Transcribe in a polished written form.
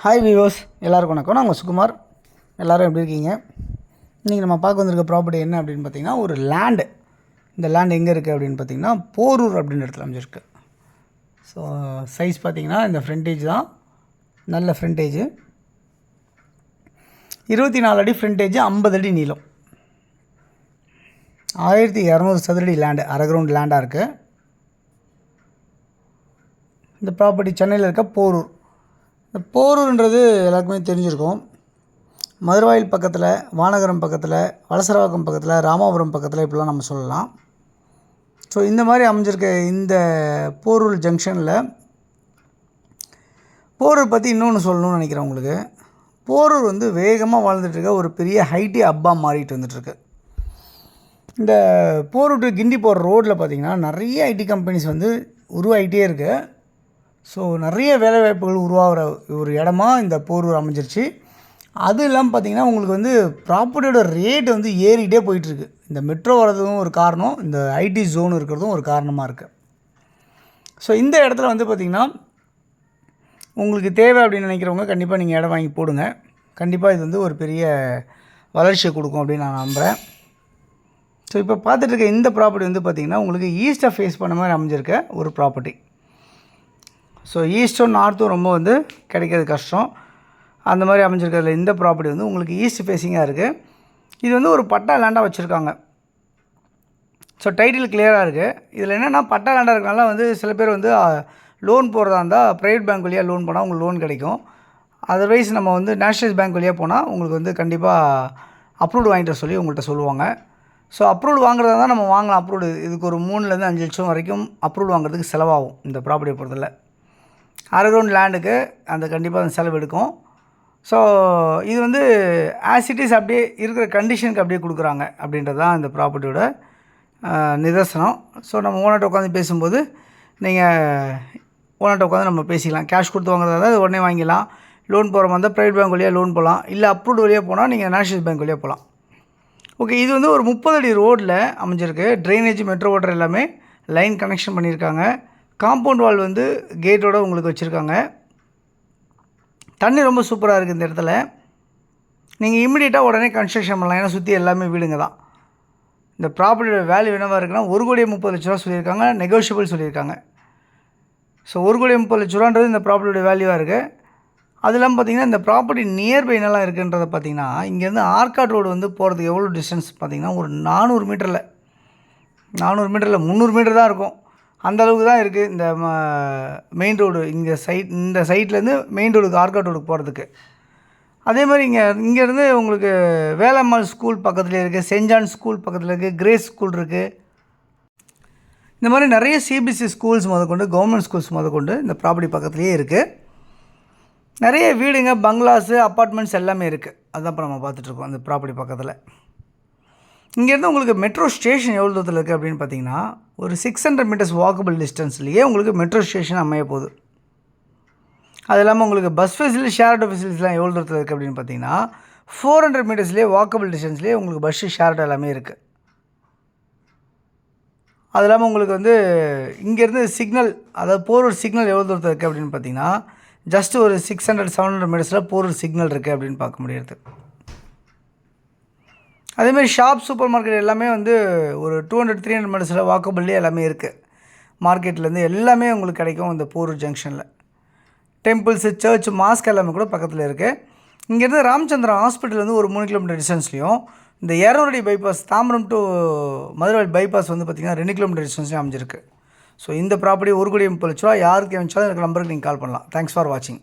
Hi viewers, எல்லாருக்கும் வணக்கம். நான் உங்கள் சுகுமார். எல்லோரும் எப்படி இருக்கீங்க? இன்றைக்கி நம்ம பார்க்க வந்திருக்க ப்ராப்பர்ட்டி என்ன அப்படின்னு பார்த்தீங்கன்னா, ஒரு லேண்டு. இந்த லேண்ட் எங்கே இருக்குது அப்படின்னு பார்த்தீங்கன்னா, போரூர் அப்படின்ற இடத்துல அமைஞ்சிருக்கு. ஸோ சைஸ் பார்த்தீங்கன்னா இந்த ஃப்ரண்டேஜ் தான், நல்ல ஃப்ரண்டேஜ். 24 அடி ஃப்ரண்டேஜ், 50 அடி நீளம், 1200 சதுரடி லேண்டு, அரை கிரவுண்ட் லேண்டாக இருக்குது. இந்த ப்ராப்பர்ட்டி சென்னையில் இருக்க போரூர். இந்த போரூர்ன்றது எல்லாருக்குமே தெரிஞ்சிருக்கும். மதுரவாயில் பக்கத்தில், வானகரம் பக்கத்தில், வலசரவாக்கம் பக்கத்தில், ராமாபுரம் பக்கத்தில் இப்படிலாம் நம்ம சொல்லலாம். ஸோ இந்த மாதிரி அமைஞ்சிருக்க இந்த போரூர் ஜங்ஷனில் போரூர் பற்றி இன்னொன்று சொல்லணும்னு நினைக்கிறேன் உங்களுக்கு. போரூர் வந்து வேகமாக வாழ்ந்துட்டுருக்க ஒரு பெரிய ஹைட்டி ஹப்பாக மாறிட்டு வந்துட்டுருக்கு. இந்த போரூர் டு கிண்டி போகிற ரோட்டில் பார்த்திங்கன்னா நிறைய ஐடி கம்பெனிஸ் வந்து உருவாகிட்டே இருக்குது. ஸோ நிறைய வேலைவாய்ப்புகள் உருவாகிற ஒரு இடமா இந்த போரூர் அமைஞ்சிருச்சு. அது இல்லாமல் பார்த்திங்கன்னா உங்களுக்கு வந்து ப்ராப்பர்ட்டியோட ரேட் வந்து ஏறிக்கிட்டே போயிட்டுருக்கு. இந்த மெட்ரோ வர்றதும் ஒரு காரணம், இந்த ஐடி ஜோன் இருக்கிறதும் ஒரு காரணமாக இருக்குது. ஸோ இந்த இடத்துல வந்து பார்த்திங்கன்னா உங்களுக்கு தேவை அப்படின்னு நினைக்கிறவங்க கண்டிப்பாக நீங்கள் இடம் வாங்கி போடுங்க. கண்டிப்பாக இது வந்து ஒரு பெரிய வளர்ச்சியை கொடுக்கும் அப்படின்னு நான் நம்புகிறேன். ஸோ இப்போ பார்த்துட்ருக்க இந்த ப்ராப்பர்ட்டி வந்து பார்த்திங்கன்னா உங்களுக்கு ஈஸ்ட்டை ஃபேஸ் பண்ண மாதிரி அமைஞ்சிருக்க ஒரு ப்ராப்பர்ட்டி. ஸோ ஈஸ்ட்டும் நார்த்தும் ரொம்ப வந்து கிடைக்கிறது கஷ்டம். அந்த மாதிரி அமைஞ்சிருக்கிறதுல இந்த ப்ராப்பர்ட்டி வந்து உங்களுக்கு ஈஸ்ட் ஃபேஸிங்காக இருக்குது. இது வந்து ஒரு பட்டா லேண்டாக வச்சுருக்காங்க. ஸோ டைட்டில் கிளியராக இருக்குது. இதில் என்னென்னா பட்டா லேண்டாக இருக்கனால வந்து சில பேர் வந்து லோன் போகிறதா இருந்தால் ப்ரைவேட் பேங்க் வழியாக லோன் போனால் உங்களுக்கு லோன் கிடைக்கும். அதர்வைஸ் நம்ம வந்து நேஷ்னலைஸ் பேங்க் வழியாக போனால் உங்களுக்கு வந்து கண்டிப்பாக அப்ரூவ்டு வாங்கிட்டு சொல்லி உங்கள்கிட்ட சொல்லுவாங்க. ஸோ அப்ரூவ்டு வாங்குறதா தான் நம்ம வாங்கலாம். அப்ரூவ்டு இதுக்கு ஒரு 3 5 லட்சம் வரைக்கும் அப்ரூவ்டு வாங்குறதுக்கு செலவாகும் இந்த ப்ராப்பர்ட்டியை பொறுத்தல. அரை கிரவுண்ட் லேண்டுக்கு அந்த கண்டிப்பாக அந்த செலவு எடுக்கும். ஸோ இது வந்து ஆஸ் இட் இஸ் அப்படியே இருக்கிற கண்டிஷனுக்கு அப்படியே கொடுக்குறாங்க அப்படின்றது தான் இந்த ப்ராப்பர்ட்டியோட நிதர்சனம். ஸோ நம்ம ஓனர்கிட்ட உட்காந்து பேசும்போது நீங்கள் ஓனர்கிட்ட உட்காந்து நம்ம பேசிக்கலாம். கேஷ் கொடுத்து வாங்குறதா தான் உடனே வாங்கிக்கலாம். லோன் போகிற மாதிரி ப்ரைவேட் பேங்க் வழியாக லோன் போகலாம். இல்லை அப்ரூவ்டு வழியாக போனால் நீங்கள் நேஷ்னலைஸ் பேங்க் வழியாக போகலாம். ஓகே, இது வந்து ஒரு 30 அடி ரோட்டில் அமைஞ்சிருக்கு. ட்ரைனேஜ், மெட்ரோ வாட்டர் எல்லாமே லைன் கனெக்ஷன் பண்ணியிருக்காங்க. காம்பவுண்ட் வால் வந்து கேட்டோடு உங்களுக்கு வச்சுருக்காங்க. தண்ணி ரொம்ப சூப்பராக இருக்குது இந்த இடத்துல. நீங்கள் இம்மிடியேட்டாக உடனே கன்ஸ்ட்ரக்ஷன் பண்ணலாம். ஏன்னா சுற்றி எல்லாமே வீடுங்க தான். இந்த ப்ராப்பர்ட்டியோட வேல்யூ என்னவாக இருக்குன்னா 1,30,00,000 சொல்லியிருக்காங்க. நெகோஷியபிள் சொல்லியிருக்காங்க. ஸோ 1,30,00,000 இந்த ப்ராப்பர்ட்டியோட வேல்யூவாக இருக்குது. அது இல்லாமல் பார்த்திங்கன்னா இந்த ப்ராப்பர்ட்டி நியர்பை என்னெல்லாம் இருக்குன்றதை பார்த்திங்கன்னா, இங்கேருந்து ஆர்காட் ரோடு வந்து போகிறதுக்கு எவ்வளோ டிஸ்டன்ஸ் பார்த்திங்கன்னா ஒரு 400 மீட்டரில் 300 மீட்டர் தான் இருக்கும். அந்த அளவுக்கு தான் இருக்குது இந்த மெயின் ரோடு. இந்த சைட்லேருந்து மெயின் ரோடுக்கு, ஆர்காட் ரோடுக்கு போகிறதுக்கு. அதே மாதிரி இங்கேருந்து உங்களுக்கு வேலம்மாள் ஸ்கூல் பக்கத்துலேயே இருக்குது, சென்ட் ஜான் ஸ்கூல் பக்கத்தில் இருக்குது, கிரேஸ் ஸ்கூல் இருக்குது. இந்த மாதிரி நிறைய சிபிஎஸ்சி ஸ்கூல்ஸ் முதற்கொண்டு, கவர்மெண்ட் ஸ்கூல்ஸ் முதற்கொண்டு இந்த ப்ராப்பர்ட்டி பக்கத்துலேயே இருக்குது. நிறைய வீடுங்க, பங்களாஸு, அப்பார்ட்மெண்ட்ஸ் எல்லாமே இருக்குது. அதுதான் இப்போ நம்ம பார்த்துட்ருக்கோம் அந்த ப்ராப்பர்ட்டி பக்கத்தில். இங்கேருந்து உங்களுக்கு மெட்ரோ ஸ்டேஷன் எவ்வளோ தூரத்தில் இருக்குது அப்படின்னு பார்த்தீங்கன்னா, ஒரு 600 மீட்டர்ஸ் வாக்கபிள் டிஸ்டன்ஸ்லேயே உங்களுக்கு மெட்ரோ ஸ்டேஷன் அமைய போகுது. அது இல்லாமல் உங்களுக்கு பஸ் ஃபெசிலிட்டி, ஷேர் ஆட்டோ ஃபெசிலிட்டிஸ்லாம் எவ்வளோ தூரத்தில் இருக்குது அப்படின்னு பார்த்தீங்கன்னா, 400 மீட்டர்ஸ்லேயே வாக்கபிள் டிஸ்டன்ஸ்லேயே உங்களுக்கு பஸ்ஸு, ஷேர் ஆட்டோ எல்லாமே இருக்குது. அது இல்லாமல் உங்களுக்கு வந்து இங்கேருந்து சிக்னல், அதாவது போரூர் சிக்னல் எவ்வளோ தூரத்தில் இருக்குது அப்படின்னு பார்த்தீங்கன்னா, ஜஸ்ட் ஒரு 600-700 மீட்டர்ஸில் போரூர் சிக்னல் இருக்குது அப்படின்னு பார்க்க முடியாது. அதேமாதிரி ஷாப், சூப்பர் மார்க்கெட் எல்லாமே வந்து ஒரு 200-300 மீட்டர்ஸில் வாக்கபிள்லேயே எல்லாமே இருக்குது. மார்க்கெட்லேருந்து எல்லாமே உங்களுக்கு கிடைக்கும் இந்த போரூர் ஜங்ஷனில். டெம்பிள்ஸு, சர்ச், மாஸ்க் எல்லாமே கூட பக்கத்தில் இருக்குது. இங்கேருந்து ராமச்சந்திரா ஹாஸ்பிட்டல் வந்து ஒரு 3 கிலோமீட்டர் டிஸ்டன்ஸ்லையும், இந்த 200 அடி bypass Tambaram to Madurai bypass வந்து பார்த்திங்கன்னா 2 கிலோமீட்டர் டிஸ்டன்ஸ்லையும் அமைஞ்சிருக்கு. ஸோ இந்த ப்ராப்பர்ட்டி 1,30,00,000 யாருக்கு அமைச்சாலும் எனக்கு நம்பருக்கு நீங்கள் கால் பண்ணலாம். தேங்க்ஸ் ஃபார் வாட்சிங்.